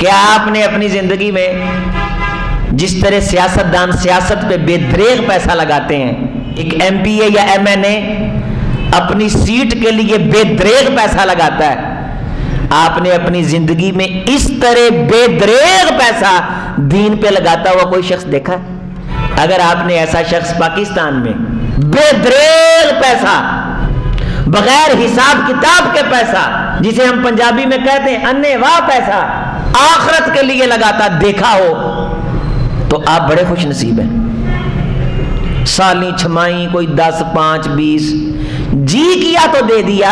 کیا آپ نے اپنی زندگی میں جس طرح سیاستدان سیاست پہ بے دریغ پیسہ لگاتے ہیں، ایک ایم پی اے یا ایم این اے اپنی سیٹ کے لیے بے دریغ پیسہ لگاتا ہے، آپ نے اپنی زندگی میں اس طرح بے دریغ پیسہ دین پہ لگاتا ہوا کوئی شخص دیکھا؟ اگر آپ نے ایسا شخص پاکستان میں بے دریغ پیسہ، بغیر حساب کتاب کے پیسہ، جسے ہم پنجابی میں کہتے ہیں انے واہ پیسہ، آخرت کے لیے لگاتا دیکھا ہو تو آپ بڑے خوش نصیب ہیں۔ سالی چھمائی کوئی 10 5 20 جی کیا تو دے دیا،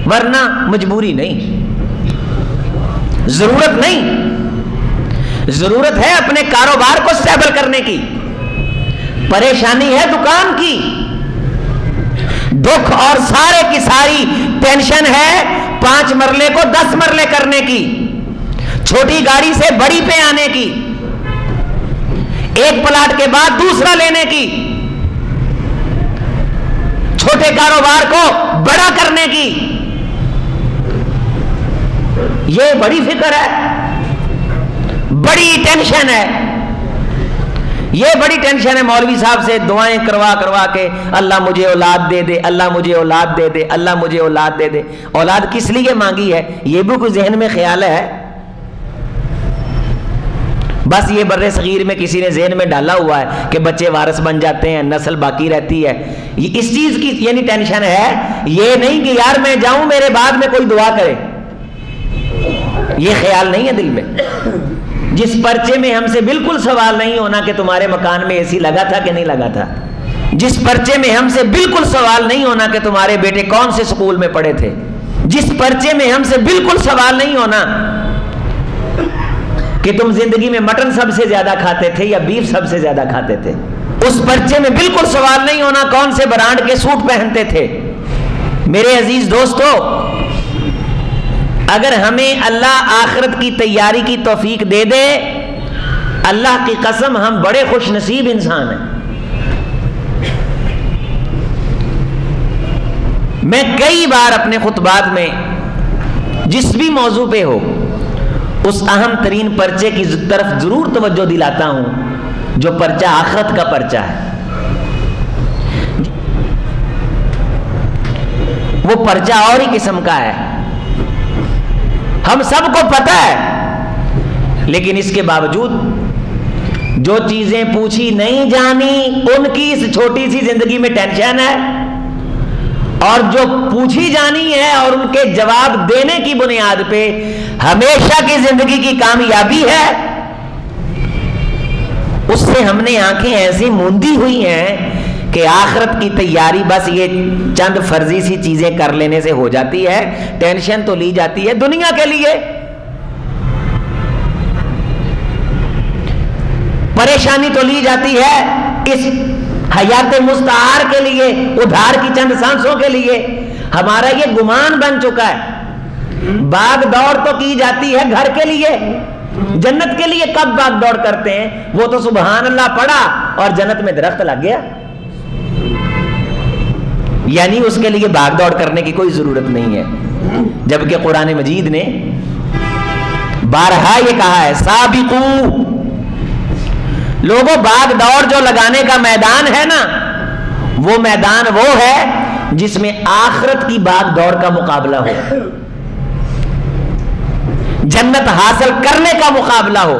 ورنہ مجبوری نہیں، ضرورت نہیں۔ ضرورت ہے اپنے کاروبار کو سٹیبل کرنے کی، پریشانی ہے دکان کی، دکھ اور سارے کی ساری ٹینشن ہے 5 مرلے کو 10 مرلے کرنے کی، چھوٹی گاڑی سے بڑی پہ آنے کی، ایک پلاٹ کے بعد دوسرا لینے کی، چھوٹے کاروبار کو بڑا کرنے کی، یہ بڑی فکر ہے، بڑی ٹینشن ہے، یہ بڑی ٹینشن ہے۔ مولوی صاحب سے دعائیں کروا کے اللہ مجھے اولاد دے دے، اللہ مجھے اولاد دے دے، اللہ مجھے اولاد دے دے۔ اولاد کس لیے مانگی ہے یہ بھی کوئی ذہن میں خیال ہے؟ بس یہ بر صغیر میں کسی نے ذہن میں ڈالا ہوا ہے کہ بچے وارث بن جاتے ہیں، نسل باقی رہتی ہے، یہ اس چیز کی یعنی ٹینشن ہے، یہ نہیں کہ یار میں جاؤں میرے بعد میں کوئی دعا کرے، یہ خیال نہیں ہے دل میں۔ جس پرچے میں ہم سے بالکل سوال نہیں ہونا کہ تمہارے مکان میں اے سی لگا تھا کہ نہیں لگا تھا، جس پرچے میں ہم سے بالکل سوال نہیں ہونا کہ تمہارے بیٹے کون سے سکول میں پڑھے تھے، جس پرچے میں ہم سے بالکل سوال نہیں ہونا کہ تم زندگی میں مٹن سب سے زیادہ کھاتے تھے یا بیف سب سے زیادہ کھاتے تھے، اس پرچے میں بالکل سوال نہیں ہونا کون سے برانڈ کے سوٹ پہنتے تھے۔ میرے عزیز دوستو، اگر ہمیں اللہ آخرت کی تیاری کی توفیق دے دے، اللہ کی قسم ہم بڑے خوش نصیب انسان ہیں۔ میں کئی بار اپنے خطبات میں جس بھی موضوع پہ ہو اس اہم ترین پرچے کی طرف ضرور توجہ دلاتا ہوں، جو پرچہ آخرت کا پرچہ ہے۔ وہ پرچہ اور ہی قسم کا ہے، ہم سب کو پتہ ہے، لیکن اس کے باوجود جو چیزیں پوچھی نہیں جانی ان کی اس چھوٹی سی زندگی میں ٹینشن ہے، اور جو پوچھی جانی ہے اور ان کے جواب دینے کی بنیاد پہ ہمیشہ کی زندگی کی کامیابی ہے، اس سے ہم نے آنکھیں ایسی موندی ہوئی ہیں کہ آخرت کی تیاری بس یہ چند فرضی سی چیزیں کر لینے سے ہو جاتی ہے، ٹینشن تو لی جاتی ہے دنیا کے لیے، پریشانی تو لی جاتی ہے اس حیات مستعار کے لیے، ادھار کی چند سانسوں کے لیے۔ ہمارا یہ گمان بن چکا ہے، بھاگ دوڑ تو کی جاتی ہے گھر کے لیے، جنت کے لیے کب بھاگ دوڑ کرتے ہیں؟ وہ تو سبحان اللہ پڑھا اور جنت میں درخت لگ گیا، یعنی اس کے لیے بھاگ دوڑ کرنے کی کوئی ضرورت نہیں ہے۔ جبکہ قرآن مجید نے بارہا یہ کہا ہے، سابقو، لوگوں بھاگ دوڑ جو لگانے کا میدان ہے نا، وہ میدان وہ ہے جس میں آخرت کی بھاگ دوڑ کا مقابلہ ہو، جنت حاصل کرنے کا مقابلہ ہو،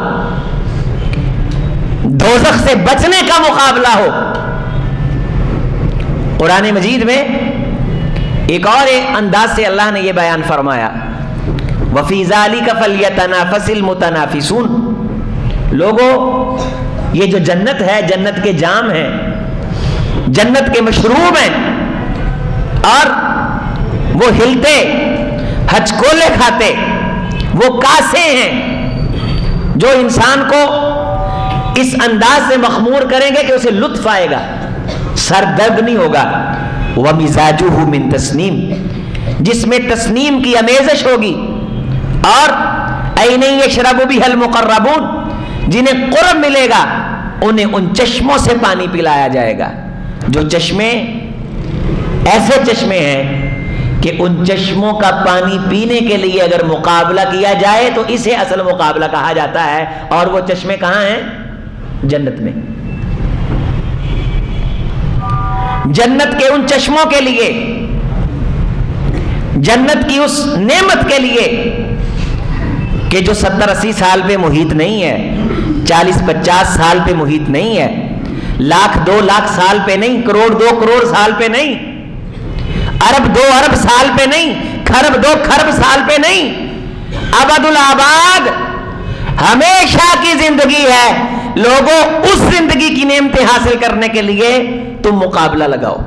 دوزخ سے بچنے کا مقابلہ ہو۔ قرآن مجید میں ایک اور انداز سے اللہ نے یہ بیان فرمایا، وَفِي ذَلِكَ فَلْيَتَنَافَسِ الْمُتَنَافِسُونَ، لوگوں یہ جو جنت ہے، جنت کے جام ہیں، جنت کے مشروب ہیں، اور وہ ہلتے ہچکولے کھاتے وہ کاسے ہیں جو انسان کو اس انداز سے مخمور کریں گے کہ اسے لطف آئے گا، سر درد نہیں ہوگا۔ وَمِزَاجُهُ مِن تَسْنِيم، جس میں تسنیم کی امیزش ہوگی، اور عَيْنٍ يَشْرَبُ بِهَا الْمُقَرَّبُونَ، جنہیں قرب ملے گا انہیں ان چشموں سے پانی پلایا جائے گا، جو چشمے ایسے چشمے ہیں کہ ان چشموں کا پانی پینے کے لیے اگر مقابلہ کیا جائے تو اسے اصل مقابلہ کہا جاتا ہے. اور وہ چشمے کہاں ہیں؟ جنت میں. جنت کے ان چشموں کے لیے، جنت کی اس نعمت کے لیے کہ جو 70-80 سال پہ محیط نہیں ہے، 40-50 سال پہ محیط نہیں ہے، 1,00,000-2 لاکھ سال پہ نہیں، کروڑ 2 کروڑ سال پہ نہیں، ارب 2 ارب سال پہ نہیں، خرب 2 خرب سال پہ نہیں، ابد الآباد ہمیشہ کی زندگی ہے. لوگوں اس زندگی کی نعمتیں حاصل کرنے کے لیے تم مقابلہ لگاؤ.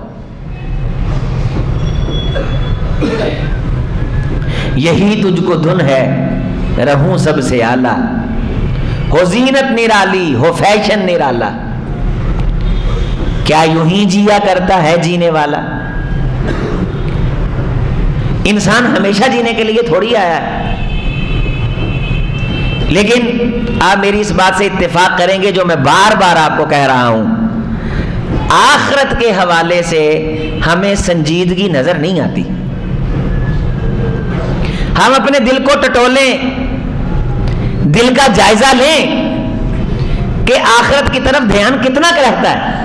یہی تجھ کو دھن ہے رہوں سب سے اعلیٰ، ہو زینت نرالی ہو فیشن نرالا. کیا یوں ہی جیا کرتا ہے جینے والا؟ انسان ہمیشہ جینے کے لیے تھوڑی آیا ہے. لیکن آپ میری اس بات سے اتفاق کریں گے جو میں بار بار آپ کو کہہ رہا ہوں، آخرت کے حوالے سے ہمیں سنجیدگی نظر نہیں آتی. ہم اپنے دل کو ٹٹولیں، دل کا جائزہ لیں کہ آخرت کی طرف دھیان کتنا رہتا ہے،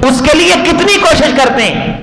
اس کے لیے کتنی کوشش کرتے ہیں.